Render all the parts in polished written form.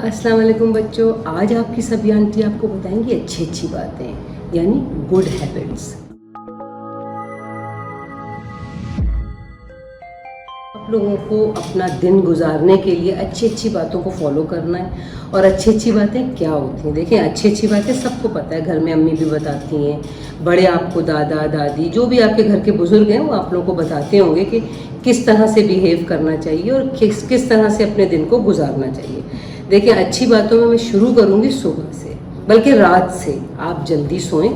अस्सलाम वालेकुम बच्चों। आज आपकी सभी आंटी आपको बताएंगी अच्छी अच्छी बातें, यानी गुड हैबिट्स। आप लोगों को अपना दिन गुजारने के लिए अच्छी अच्छी बातों को फॉलो करना है। और अच्छी अच्छी बातें क्या होती हैं? देखिए, अच्छी अच्छी बातें सबको पता है, घर में अम्मी भी बताती हैं, बड़े आपको दादा दादी जो भी आपके घर के बुजुर्ग हैं वो आप लोगों को बताते होंगे कि किस तरह से बिहेव करना चाहिए और किस तरह से अपने दिन को गुजारना चाहिए। देखिए, अच्छी बातों में मैं शुरू करूँगी सुबह से, बल्कि रात से। आप जल्दी सोएं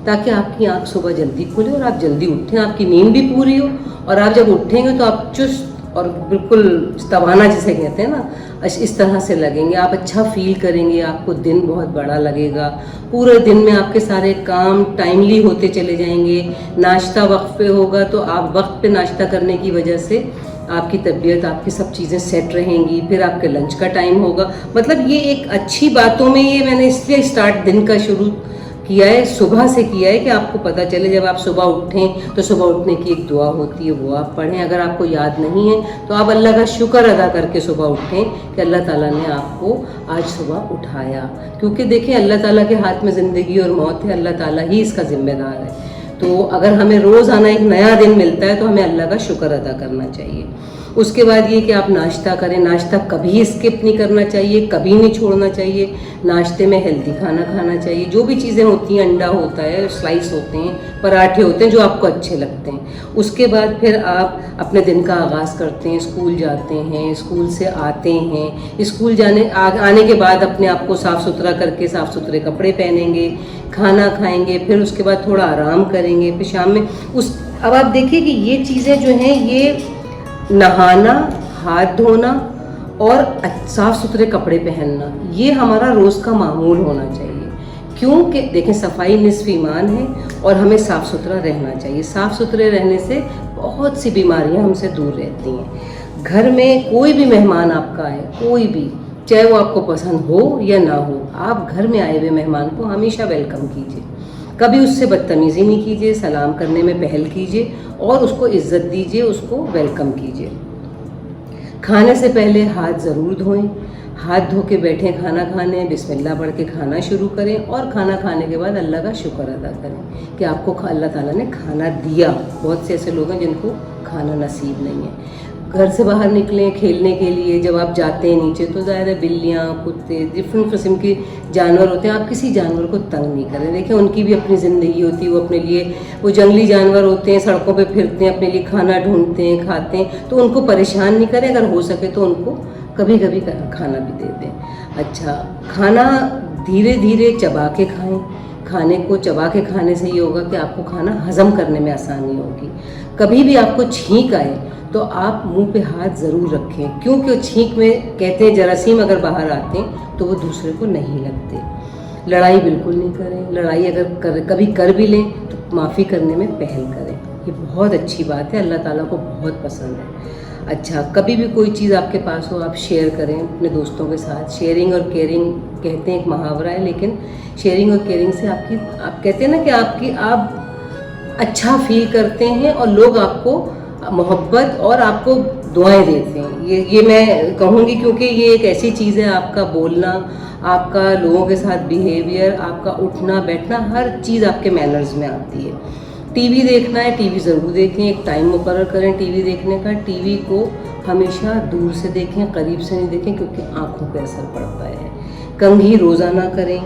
ताकि आपकी आँख सुबह जल्दी खुले और आप जल्दी उठें, आपकी नींद भी पूरी हो। और आप जब उठेंगे तो आप चुस्त और बिल्कुल तवाना जिसे कहते हैं ना, इस तरह से लगेंगे। आप अच्छा फील करेंगे, आपको दिन बहुत बड़ा लगेगा। पूरे दिन में आपके सारे काम टाइमली होते चले जाएंगे। नाश्ता वक्त पे होगा तो आप वक्त पे नाश्ता करने की वजह से आपकी तबीयत, आपकी सब चीज़ें सेट रहेंगी। फिर आपके लंच का टाइम होगा। मतलब ये एक अच्छी बातों में, ये मैंने इसलिए स्टार्ट दिन का शुरू किया है, सुबह से किया है कि आपको पता चले। जब आप सुबह उठें तो सुबह उठने की एक दुआ होती है, वो आप पढ़ें। अगर आपको याद नहीं है तो आप अल्लाह का शुक्र अदा करके सुबह उठें कि अल्लाह ताला ने आपको आज सुबह उठाया। क्योंकि देखिए, अल्लाह ताला के हाथ में ज़िंदगी और मौत है, अल्लाह ताला ही इसका ज़िम्मेदार है। तो अगर हमें रोज़ाना एक नया दिन मिलता है तो हमें अल्लाह का शुक्र अदा करना चाहिए। उसके बाद ये कि आप नाश्ता करें। नाश्ता कभी स्किप नहीं करना चाहिए, कभी नहीं छोड़ना चाहिए। नाश्ते में हेल्दी खाना खाना चाहिए। जो भी चीज़ें होती हैं, अंडा होता है, स्लाइस होते हैं, पराठे होते हैं, जो आपको अच्छे लगते हैं। उसके बाद फिर आप अपने दिन का आगाज़ करते हैं, स्कूल जाते हैं, स्कूल से आते हैं। स्कूल आने के बाद अपने आप को साफ़ सुथरा करके साफ़ सुथरे कपड़े पहनेंगे, खाना खाएंगे, फिर उसके बाद थोड़ा आराम करेंगे। फिर शाम में अब आप देखिए कि ये चीज़ें जो हैं, ये नहाना, हाथ धोना और साफ़ सुथरे कपड़े पहनना, ये हमारा रोज़ का मामूल होना चाहिए। क्योंकि देखें, सफाई निस्फ़ ईमान है और हमें साफ़ सुथरा रहना चाहिए। साफ़ सुथरे रहने से बहुत सी बीमारियां हमसे दूर रहती हैं। घर में कोई भी मेहमान आपका आए, कोई भी, चाहे वो आपको पसंद हो या ना हो, आप घर में आए हुए मेहमान को हमेशा वेलकम कीजिए। कभी उससे बदतमीज़ी नहीं कीजिए, सलाम करने में पहल कीजिए और उसको इज़्ज़त दीजिए, उसको वेलकम कीजिए। खाने से पहले हाथ ज़रूर धोएं। हाथ धो के बैठें खाना खाने, बिस्मिल्लाह पढ़ के खाना शुरू करें और खाना खाने के बाद अल्लाह का शुक्र अदा करें कि आपको अल्लाह ताला ने खाना दिया। बहुत से ऐसे लोग हैं जिनको खाना नसीब नहीं है। घर से बाहर निकलें खेलने के लिए, जब आप जाते हैं नीचे तो ज़्यादा बिल्लियाँ, कुत्ते, डिफरेंट किस्म के जानवर होते हैं। आप किसी जानवर को तंग नहीं करें। देखिए, उनकी भी अपनी ज़िंदगी होती है, वो अपने लिए, वो जंगली जानवर होते हैं, सड़कों पे फिरते हैं, अपने लिए खाना ढूंढते हैं, खाते हैं, तो उनको परेशान नहीं करें। अगर हो सके तो उनको कभी कभी खाना भी दे दें। अच्छा, खाना धीरे धीरे चबा के खाएँ। खाने को चबा के खाने से ये होगा कि आपको खाना हज़म करने में आसानी होगी। कभी भी आपको छींक आए तो आप मुंह पे हाथ ज़रूर रखें, क्योंकि छींक में कहते हैं जरासीम अगर बाहर आते हैं तो वो दूसरे को नहीं लगते। लड़ाई बिल्कुल नहीं करें। लड़ाई अगर कभी कर भी लें तो माफ़ी करने में पहल करें। ये बहुत अच्छी बात है, अल्लाह ताला को बहुत पसंद है। अच्छा, कभी भी कोई चीज़ आपके पास हो, आप शेयर करें अपने दोस्तों के साथ। शेयरिंग और केयरिंग कहते हैं, एक मुहावरा है, लेकिन शेयरिंग और केयरिंग से आप कहते हैं ना कि आप अच्छा फील करते हैं और लोग आपको मोहब्बत और आपको दुआएं देते हैं। ये मैं कहूँगी, क्योंकि ये एक ऐसी चीज़ है, आपका बोलना, आपका लोगों के साथ बिहेवियर, आपका उठना बैठना, हर चीज़ आपके मैनर्स में आती है। टीवी देखना है, टीवी ज़रूर देखें। एक टाइम मुकर्रर करें टीवी देखने का। टीवी को हमेशा दूर से देखें, करीब से नहीं देखें, क्योंकि आँखों पे असर पड़ता है। कंघी रोज़ाना करें।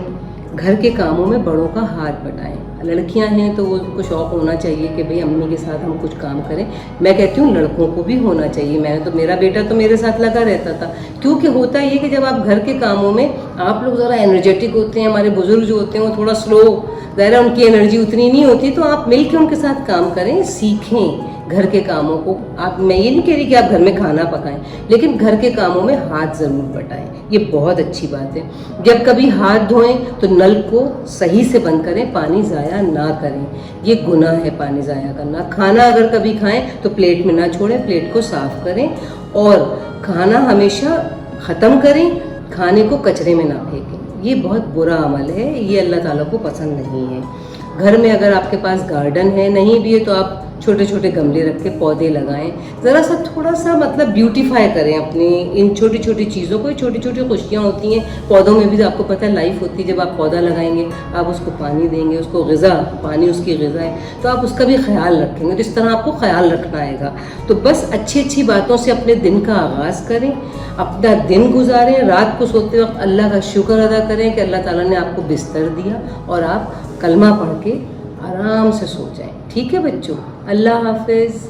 घर के कामों में बड़ों का हाथ बटाएं। लड़कियां हैं तो वो उनको शौक़ होना चाहिए कि भाई अम्मी के साथ हम कुछ काम करें। मैं कहती हूँ लड़कों को भी होना चाहिए। मेरा बेटा तो मेरे साथ लगा रहता था, क्योंकि होता ये कि जब आप घर के कामों में, आप लोग ज़रा एनर्जेटिक होते हैं, हमारे बुज़ुर्ग जो होते हैं वो थोड़ा स्लो, ज़रा उनकी एनर्जी उतनी नहीं होती, तो आप मिल के उनके साथ काम करें, सीखें घर के कामों को। मैं ये नहीं कह रही कि आप घर में खाना पकाएं, लेकिन घर के कामों में हाथ ज़रूर बटाएं। ये बहुत अच्छी बात है। जब कभी हाथ धोएं तो नल को सही से बंद करें, पानी ज़ाया ना करें। ये गुनाह है पानी ज़ाया करना। खाना अगर कभी खाएं तो प्लेट में ना छोड़ें, प्लेट को साफ़ करें और खाना हमेशा ख़त्म करें, खाने को कचरे में ना फेंकें। ये बहुत बुरा अमल है, ये अल्लाह ताला को पसंद नहीं है। گھر میں اگر آپ کے پاس گارڈن ہے، نہیں بھی ہے تو آپ چھوٹے چھوٹے گملے رکھ کے پودے لگائیں، ذرا سا تھوڑا سا مطلب بیوٹیفائی کریں اپنی ان چھوٹی چھوٹی چیزوں کو. چھوٹی چھوٹی خوشیاں ہوتی ہیں پودوں میں بھی، آپ کو پتہ ہے لائف ہوتی ہے. جب آپ پودا لگائیں گے آپ اس کو پانی دیں گے، اس کو غذا، پانی اس کی غذا ہے، تو آپ اس کا بھی خیال رکھیں گے. تو اس طرح آپ کو خیال رکھنا آئے گا. تو بس اچھی اچھی باتوں سے اپنے دن کا آغاز کریں، اپنا دن گزاریں. رات کو سوتے وقت اللہ کا شکر ادا کریں کہ اللہ تعالیٰ نے آپ کو بستر دیا، اور آپ کلمہ پڑھ کے آرام سے سو جائیں. ٹھیک ہے بچوں، اللہ حافظ.